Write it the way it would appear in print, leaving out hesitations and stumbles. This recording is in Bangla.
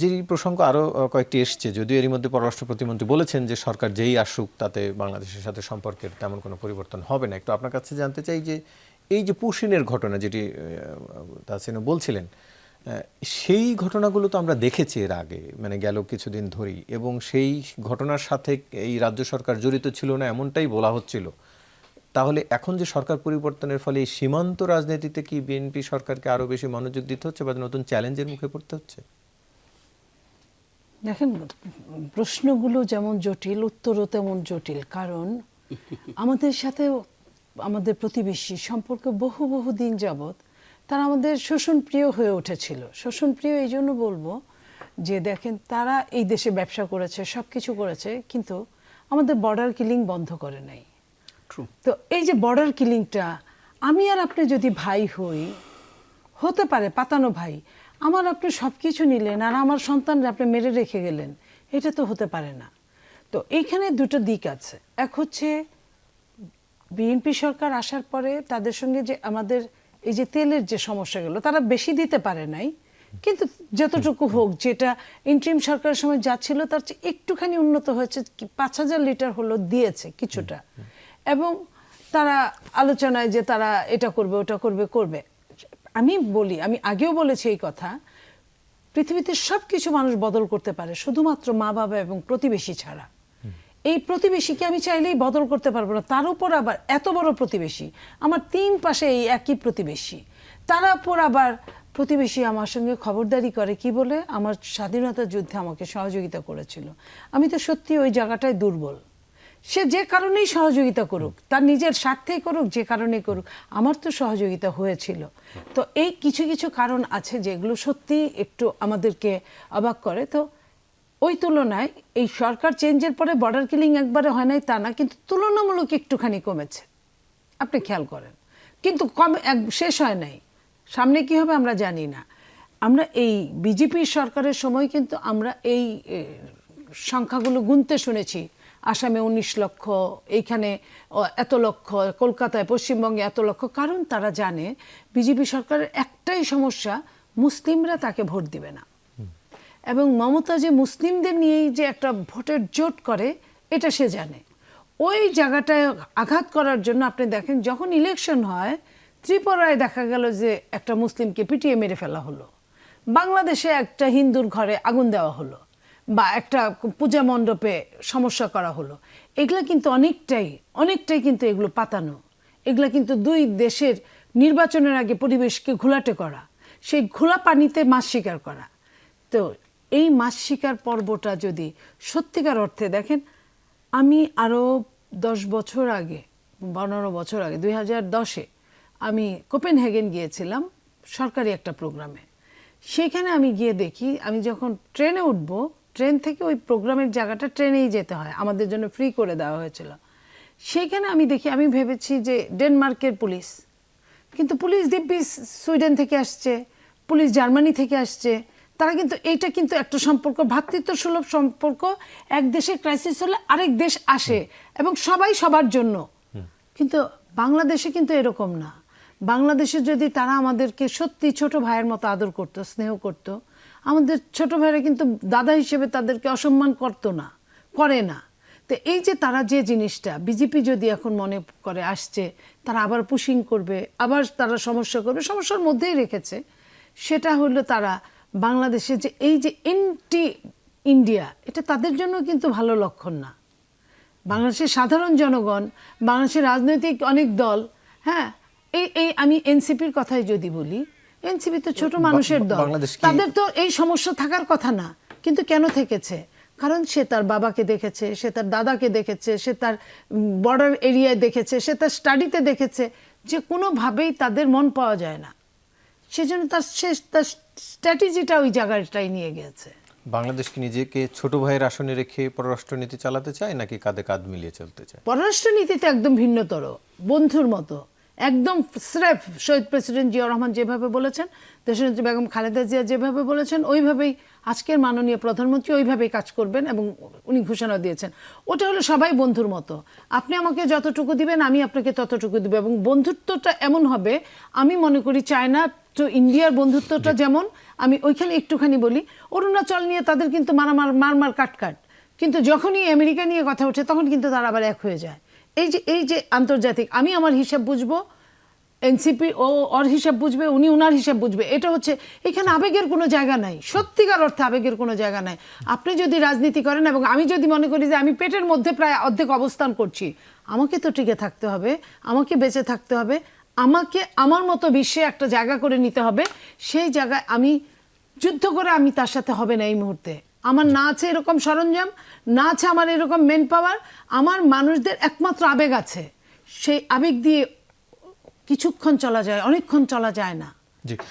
যে প্রসঙ্গ আরও কয়েকটি এসছে, যদিও এরই মধ্যে পররাষ্ট্র প্রতিমন্ত্রী বলেছেন যে সরকার যেই আসুক তাতে বাংলাদেশের সাথে সম্পর্কের তেমন কোনো পরিবর্তন হবে না। একটু আপনার কাছে জানতে চাই যে এই যে পুশিনের ঘটনা যেটি তাহসিনও বলছিলেন, সেই ঘটনাগুলো তো আমরা দেখেছি এর আগে, মানে গেল কিছুদিন ধরেই, এবং সেই ঘটনার সাথে এই রাজ্য সরকার জড়িত ছিল না এমনটাই বলা হচ্ছিল। তাহলে এখন যে সরকার পরিবর্তনের ফলে এই সীমান্ত রাজনীতিতে কি বিএনপি সরকারকে আরও বেশি মনোযোগ দিতে হচ্ছে বা নতুন চ্যালেঞ্জের মুখে পড়তে হচ্ছে? দেখেন, প্রশ্নগুলো যেমন জটিল, উত্তরও তেমন জটিল। কারণ আমাদের সাথে আমাদের প্রতিবেশী সম্পর্ক বহু বহু দিন যাবৎ তারা আমাদের শোষণপ্রিয় হয়ে উঠেছিল। শোষণপ্রিয় এই জন্য বলবো যে দেখেন, তারা এই দেশে ব্যবসা করেছে, সব কিছু করেছে, কিন্তু আমাদের বর্ডার কিলিং বন্ধ করে নাই। তো এই যে বর্ডার কিলিংটা, আমি আর আপনি যদি ভাই হই, হতে পারে পাতানো ভাই, আমার আপনি সব কিছু নিলেন আর আমার সন্তানরা আপনি মেরে রেখে গেলেন, এটা তো হতে পারে না। তো এইখানে দুটো দিক আছে। এক হচ্ছে বিএনপি সরকার আসার পরে তাদের সঙ্গে যে আমাদের এই যে তেলের যে সমস্যাগুলো, তারা বেশি দিতে পারে নাই, কিন্তু যতটুকু হোক, যেটা ইন্টারিম সরকারের সময় যা ছিল তার চেয়ে একটুখানি উন্নত হয়েছে, 5,000 লিটার হলো দিয়েছে কিছুটা। এবং তারা আলোচনায় যে তারা এটা করবে ওটা করবে। আমি বলি, আমি আগেও বলেছি এই কথা, পৃথিবীতে সব কিছু মানুষ বদল করতে পারে, শুধুমাত্র মা বাবা এবং প্রতিবেশী ছাড়া। এই প্রতিবেশীকে আমি চাইলেই বদল করতে পারবো না। তার উপর আবার এত বড় প্রতিবেশী, আমার 3 পাশে এই একই প্রতিবেশী, তার উপর আবার প্রতিবেশী আমার সঙ্গে খবরদারি করে কি বলে, আমার স্বাধীনতা যুদ্ধে আমাকে সহযোগিতা করেছিল। আমি তো সত্যি ওই জায়গাটায় দুর্বল। সে যে কারণেই সহযোগিতা করুক, তার নিজের স্বার্থেই করুক, যে কারণেই করুক, আমার তো সহযোগিতা হয়েছিল। তো এই কিছু কিছু কারণ আছে যেগুলো সত্যি একটু আমাদেরকে অবাক করে। তো ওই তুলনায় এই সরকার চেঞ্জের পরে বর্ডার কিলিং একবারে হয় নাই তা না, কিন্তু তুলনামূলক একটুখানি কমেছে, আপনি খেয়াল করেন। কিন্তু শেষ হয় নাই, সামনে কি হবে আমরা জানি না। আমরা এই বিজেপি সরকারের সময় কিন্তু আমরা এই সংখ্যাগুলো গুনতে শুনেছি, আসামে 19 লক্ষ, এইখানে এত লক্ষ, কলকাতায় পশ্চিমবঙ্গে এত লক্ষ। কারণ তারা জানে বিজেপি সরকারের একটাই সমস্যা, মুসলিমরা তাকে ভোট দিবে না। এবং মমতা যে মুসলিমদের নিয়েই যে একটা ভোটের জোট করে, এটা সে জানে। ওই জায়গাটায় আঘাত করার জন্য আপনি দেখেন, যখন ইলেকশন হয়, ত্রিপুরায় দেখা গেল যে একটা মুসলিমকে পিটিয়ে মেরে ফেলা হলো, বাংলাদেশে একটা হিন্দুর ঘরে আগুন দেওয়া হলো, বা একটা পূজা মণ্ডপে সমস্যা করা হলো। এগুলা কিন্তু অনেকটাই কিন্তু এগুলো পাতানো। এগুলা কিন্তু দুই দেশের নির্বাচনের আগে পরিবেশকে ঘোলাটে করা, সেই ঘোলা পানিতে মাছ শিকার করা। তো এই মাছ শিকার পর্বটা যদি সত্যিকার অর্থে দেখেন, আমি আরও 10 বছর আগে, 12 বছর আগে, 2010-এ আমি কোপেনহেগেন গিয়েছিলাম সরকারি একটা প্রোগ্রামে। সেখানে আমি গিয়ে দেখি, আমি যখন ট্রেনে উঠবো, ট্রেন থেকে ওই প্রোগ্রামের জায়গাটা ট্রেনেই যেতে হয়, আমাদের জন্য ফ্রি করে দেওয়া হয়েছিল। সেখানে আমি দেখি, আমি ভেবেছি যে ডেনমার্কের পুলিশ, কিন্তু পুলিশ দিব্যি সুইডেন থেকে আসছে, পুলিশ জার্মানি থেকে আসছে। তারা কিন্তু এইটা কিন্তু একটা সম্পর্ক, ভ্রাতৃত্ব সুলভ সম্পর্ক। এক দেশে ক্রাইসিস হলে আরেক দেশ আসে এবং সবাই সবার জন্য। কিন্তু বাংলাদেশে কিন্তু এরকম না। বাংলাদেশে যদি তারা আমাদেরকে সত্যি ছোট ভাইয়ের মতো আদর করতো, স্নেহ করতো, আমাদের ছোট ভাইরা কিন্তু দাদা হিসেবে তাদেরকে অসম্মান করতো না, করে না। তো এই যে তারা যে জিনিসটা, বিজেপি যদি এখন মনে করে আসছে তারা আবার পুশিং করবে, আবার তারা সমস্যা করবে, সমস্যার মধ্যেই রেখেছে, সেটা হলো তারা বাংলাদেশে যে এই যে এন্টি ইন্ডিয়া, এটা তাদের জন্য কিন্তু ভালো লক্ষণ না। বাংলাদেশের সাধারণ জনগণ, বাংলাদেশের রাজনৈতিক অনেক দল, হ্যাঁ, এই আমি এনসিপির কথাই যদি বলি, এনসিপি তো ছোট মানুষের দল, তাদের তো এই সমস্যা থাকার কথা না, কিন্তু কেন থেকেছে? কারণ সে তার বাবাকে দেখেছে, সে তার দাদাকে দেখেছে, সে তার বর্ডার এরিয়ায় দেখেছে, সে তার স্টাডিতে দেখেছে যে কোনোভাবেই তাদের মন পাওয়া যায় না। সেজন্য তার স্ট্র্যাটেজিটা ওই জায়গাটাই নিয়ে গেছে। বাংলাদেশ কি নিজেকে ছোট ভাইয়ের আসনে রেখে পররাষ্ট্রনীতি চালাতে চায়, নাকি কাঁধে কাঁধ মিলিয়ে চলতে চায়? পররাষ্ট্রনীতিতে একদম ভিন্নতর, বন্ধুর মতো, একদম স্রেফ শহীদ প্রেসিডেন্ট জিয়াউর রহমান যেভাবে বলেছেন, দেশনেত্রী বেগম খালেদা জিয়া যেভাবে বলেছেন, ওইভাবেই আজকের মাননীয় প্রধানমন্ত্রী ওইভাবেই কাজ করবেন এবং উনি ঘোষণা দিয়েছেন। ওটা হলো সবাই বন্ধুর মতো, আপনি আমাকে যতটুকু দিবেন আমি আপনাকে ততটুকু দিব। এবং বন্ধুত্বটা এমন হবে, আমি মনে করি চায়না তো ইন্ডিয়ার বন্ধুত্বটা যেমন, আমি ওইখানে একটুখানি বলি, অরুণাচল নিয়ে তাদের কিন্তু মারমার কাটকাট, কিন্তু যখনই আমেরিকা নিয়ে কথা ওঠে তখন কিন্তু তারা আবার এক হয়ে যায়। এই যে আন্তর্জাতিক, আমি আমার হিসাব বুঝবো, এনসিপি ও ওর হিসাব বুঝবে, উনি ওনার হিসাব বুঝবে, এটা হচ্ছে এখানে আবেগের কোনো জায়গা নাই, সত্যিকার অর্থে আবেগের কোনো জায়গা নাই। আপনি যদি রাজনীতি করেন এবং আমি যদি মনে করি যে আমি পেটের মধ্যে প্রায় অর্ধেক অবস্থান করছি, আমাকে তো টিকে থাকতে হবে, আমাকে বেঁচে থাকতে হবে, আমাকে আমার মতো বিশ্বে একটা জায়গা করে নিতে হবে। সেই জায়গায় আমি যুদ্ধ করে আমি তার সাথে হবে না এই মুহূর্তে। আমার না আছে এরকম সরঞ্জাম, না আছে আমার এরকম মেন পাওয়ার, আমার মানুষদের একমাত্র আবেগ আছে, সেই আবেগ দিয়ে কিছুক্ষণ চলা যায়, অনেকক্ষণ চলা যায় না।